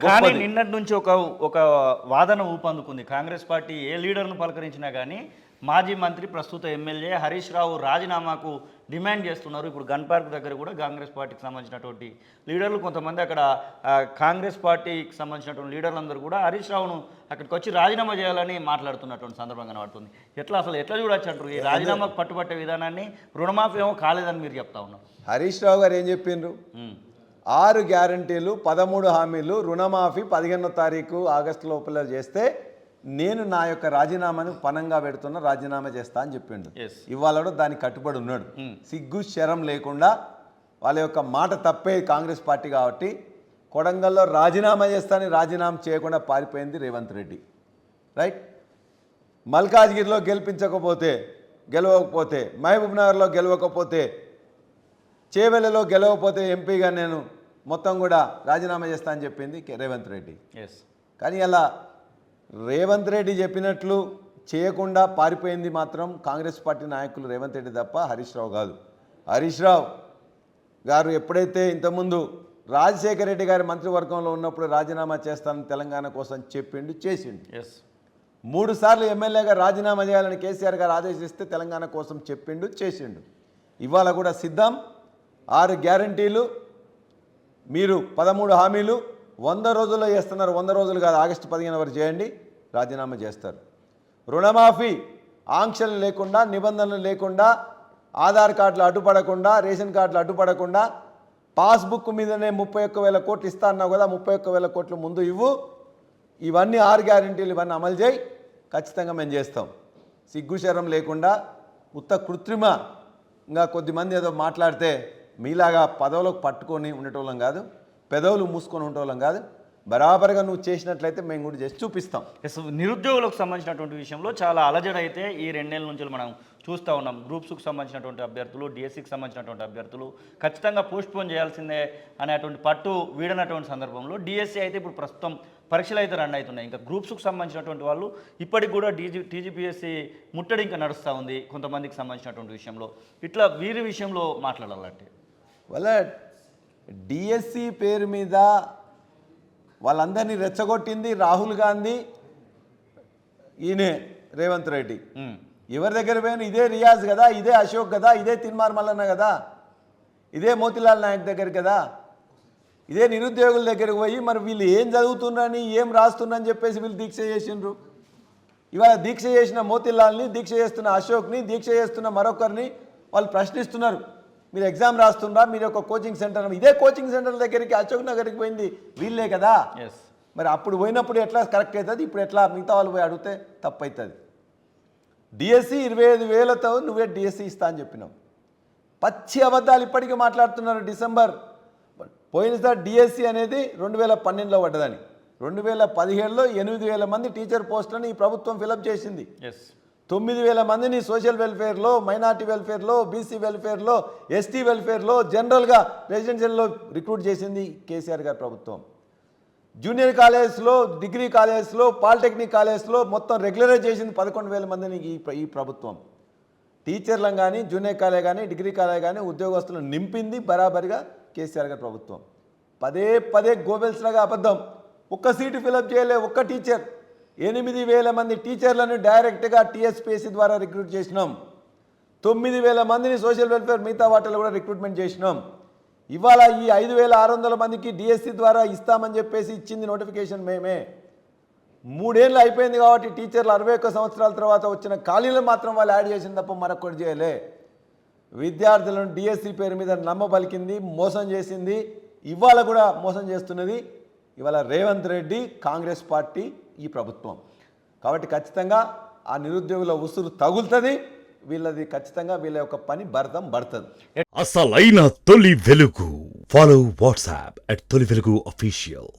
కానీ నిన్నటి నుంచి ఒక వాదన ఊపందుకుంది. కాంగ్రెస్ పార్టీ ఏ లీడర్ను పలకరించినా కానీ మాజీ మంత్రి ప్రస్తుత ఎమ్మెల్యే హరీష్ రావు రాజీనామాకు డిమాండ్ చేస్తున్నారు. ఇప్పుడు గన్ పార్క్ దగ్గర కూడా కాంగ్రెస్ పార్టీకి సంబంధించినటువంటి లీడర్లు కొంతమంది అక్కడ కాంగ్రెస్ పార్టీకి సంబంధించినటువంటి లీడర్లందరూ కూడా హరీష్ రావును అక్కడికి వచ్చి రాజీనామా చేయాలని మాట్లాడుతున్నటువంటి సందర్భం కనబడుతుంది. ఎట్లా చూడొచ్చు అంటారు ఈ రాజీనామాకు పట్టుబట్టే విధానాన్ని? రుణమాఫీ ఏమో కాలేదని మీరు చెప్తా ఉన్నారు. హరీష్ రావు గారు ఏం చెప్పిండ్రు? 6 గ్యారంటీలు 13 హామీలు రుణమాఫీ 15వ తారీఖు ఆగస్టు లోపల చేస్తే నేను నా యొక్క రాజీనామాను పనంగా పెడుతున్నా, రాజీనామా చేస్తా అని చెప్పిండు. ఇవాళ కూడా దానికి కట్టుబడి ఉన్నాడు. సిగ్గు శరం లేకుండా వాళ్ళ యొక్క మాట తప్పే కాంగ్రెస్ పార్టీ కాబట్టి కొడంగల్లో రాజీనామా చేస్తానని రాజీనామా చేయకుండా పారిపోయింది రేవంత్ రెడ్డి. రైట్. మల్కాజ్గిరిలో గెలవకపోతే మహబూబ్నగర్లో గెలవకపోతే చేవెళ్ళలో గెలవకపోతే ఎంపీగా నేను మొత్తం కూడా రాజీనామా చేస్తా అని చెప్పింది రేవంత్ రెడ్డి. కానీ అలా రేవంత్ రెడ్డి చెప్పినట్లు చేయకుండా పారిపోయింది మాత్రం కాంగ్రెస్ పార్టీ నాయకులు రేవంత్ రెడ్డి తప్ప హరీష్ రావు కాదు. హరీష్ రావు గారు ఎప్పుడైతే ఇంతకుముందు రాజశేఖర రెడ్డి గారి మంత్రివర్గంలో ఉన్నప్పుడు రాజీనామా చేస్తానని తెలంగాణ కోసం చేసిండు. 3 సార్లు ఎమ్మెల్యేగా రాజీనామా చేయాలని కేసీఆర్ గారు ఆదేశిస్తే తెలంగాణ కోసం చేసిండు. ఇవాళ కూడా సిద్ధం. 6 గ్యారంటీలు, మీరు 13 హామీలు 100 రోజుల్లో చేస్తున్నారు. 100 రోజులు కాదు, ఆగస్టు 15 వరకు చేయండి, రాజీనామా చేస్తారు. రుణమాఫీ ఆంక్షలు లేకుండా, నిబంధనలు లేకుండా, ఆధార్ కార్డులు అడ్డుపడకుండా, రేషన్ కార్డులు అడ్డుపడకుండా, పాస్బుక్ మీదనే 31,000 కోట్లు ఇస్తా అన్నావు కదా, 31,000 కోట్లు ముందు ఇవ్వు. ఇవన్నీ 6 గ్యారంటీలు ఇవన్నీ అమలు చేయి, ఖచ్చితంగా మేము చేస్తాం. సిగ్గుశరం లేకుండా కృత్రిమంగా కొద్దిమంది ఏదో మాట్లాడితే మీలాగా పదవులకు పట్టుకొని ఉండేటోళ్ళం కాదు, పెదవులు మూసుకొని ఉండేటోళ్ళం కాదు. బరాబర్గా నువ్వు చేసినట్లయితే మేము కూడా చేసి చూపిస్తాం. నిరుద్యోగులకు సంబంధించినటువంటి విషయంలో చాలా అలజడి అయితే ఈ 2 నెలల నుంచి మనం చూస్తూ ఉన్నాం. గ్రూప్స్కి సంబంధించినటువంటి అభ్యర్థులు, డిఎస్సికి సంబంధించినటువంటి అభ్యర్థులు ఖచ్చితంగా పోస్ట్పోన్ చేయాల్సిందే అనేటువంటి పట్టు వీడనటువంటి సందర్భంలో డిఎస్సి అయితే ఇప్పుడు ప్రస్తుతం పరీక్షలు అయితే రన్ అవుతున్నాయి. ఇంకా గ్రూప్స్కి సంబంధించినటువంటి వాళ్ళు ఇప్పటికి కూడా టీజీపీఎస్సీ ముట్టడి ఇంకా నడుస్తూ ఉంది కొంతమందికి సంబంధించినటువంటి విషయంలో. ఇట్లా వీరి విషయంలో మాట్లాడాలంటే వాళ్ళ డిఎస్సి పేరు మీద వాళ్ళందరినీ రెచ్చగొట్టింది రాహుల్ గాంధీ, ఈయనే రేవంత్ రెడ్డి. ఎవరి దగ్గర పోయిన ఇదే రియాజ్ కదా, ఇదే అశోక్ కదా, ఇదే తిన్మార్ మల్లన్న కదా, ఇదే మోతిలాల్ నాయక్ దగ్గర కదా, ఇదే నిరుద్యోగుల దగ్గరకు పోయి మరి వీళ్ళు ఏం చదువుతున్నారని ఏం రాస్తున్నారని చెప్పేసి వీళ్ళు దీక్ష చేసిండ్రు. ఇవాళ దీక్ష చేసిన మోతిలాల్ని, దీక్ష చేస్తున్న అశోక్ని, దీక్ష చేస్తున్న మరొకరిని వాళ్ళు ప్రశ్నిస్తున్నారు. మీరు ఎగ్జామ్ రాస్తుండ్రా, మీరు ఒక కోచింగ్ సెంటర్, ఇదే కోచింగ్ సెంటర్ దగ్గరికి అశోక్ నగర్కి పోయింది వీళ్ళే కదా. మరి అప్పుడు పోయినప్పుడు ఎట్లా కరెక్ట్ అవుతుంది, ఇప్పుడు ఎట్లా మిగతా వాళ్ళు పోయి అడిగితే తప్పు అవుతుంది. డిఎస్సి 25,000తో నువ్వే డిఎస్సి ఇస్తా అని చెప్పినావు. పచ్చి అబద్ధాలు ఇప్పటికీ మాట్లాడుతున్నారు. డిసెంబర్ పోయినసారి డిఎస్సి అనేది 2012లో పడ్డదని, 2017లో 8,000 మంది టీచర్ పోస్టులని ఈ ప్రభుత్వం ఫిలప్ చేసింది. 9,000 మందిని సోషల్ వెల్ఫేర్లో, మైనార్టీ వెల్ఫేర్లో, బీసీ వెల్ఫేర్లో, ఎస్టీ వెల్ఫేర్లో, జనరల్గా రెసిడెన్షియల్లో రిక్రూట్ చేసింది కేసీఆర్ గారి ప్రభుత్వం. జూనియర్ కాలేజ్లో, డిగ్రీ కాలేజ్లో, పాలిటెక్నిక్ కాలేజ్లో మొత్తం రెగ్యులరైజ్ చేసింది 11,000 మందిని ఈ ప్రభుత్వం. టీచర్లను కానీ, జూనియర్ కాలేజ్ కానీ, డిగ్రీ కాలేజ్ కానీ ఉద్యోగస్తులను నింపింది బరాబరిగా కేసీఆర్ గారి ప్రభుత్వం. పదే గోబెల్స్లాగా అబద్ధం. ఒక్క సీటు ఫిలప్ చేయలే, ఒక్క టీచర్. 8,000 మంది టీచర్లను డైరెక్ట్గా టీఎస్పీఎస్సీ ద్వారా రిక్రూట్ చేసినాం. 9,000 మందిని సోషల్ వెల్ఫేర్ మిగతా వాటిలో కూడా రిక్రూట్మెంట్ చేసినాం. ఇవాళ ఈ 5,600 మందికి డిఎస్సి ద్వారా ఇస్తామని చెప్పేసి ఇచ్చింది నోటిఫికేషన్ మేమే. 3 ఏళ్ళు అయిపోయింది కాబట్టి టీచర్లు 61 సంవత్సరాల తర్వాత వచ్చిన ఖాళీలు మాత్రం వాళ్ళు యాడ్ చేసింది తప్ప మరొకటి చేయలే. విద్యార్థులను డిఎస్సి పేరు మీద నమ్మబలికింది, మోసం చేసింది. ఇవాళ కూడా మోసం చేస్తున్నది ఇవాళ రేవంత్ రెడ్డి, కాంగ్రెస్ పార్టీ, ఈ ప్రభుత్వం. కాబట్టి ఖచ్చితంగా ఆ నిరుద్యోగుల ఉసురు తగులుతుంది. వీళ్ళది ఖచ్చితంగా వీళ్ళ యొక్క పని భరతం పడుతుంది. అసలైన తొలి వెలుగు. ఫాలో వాట్సాప్ @తొలి వెలుగు అఫీషియల్.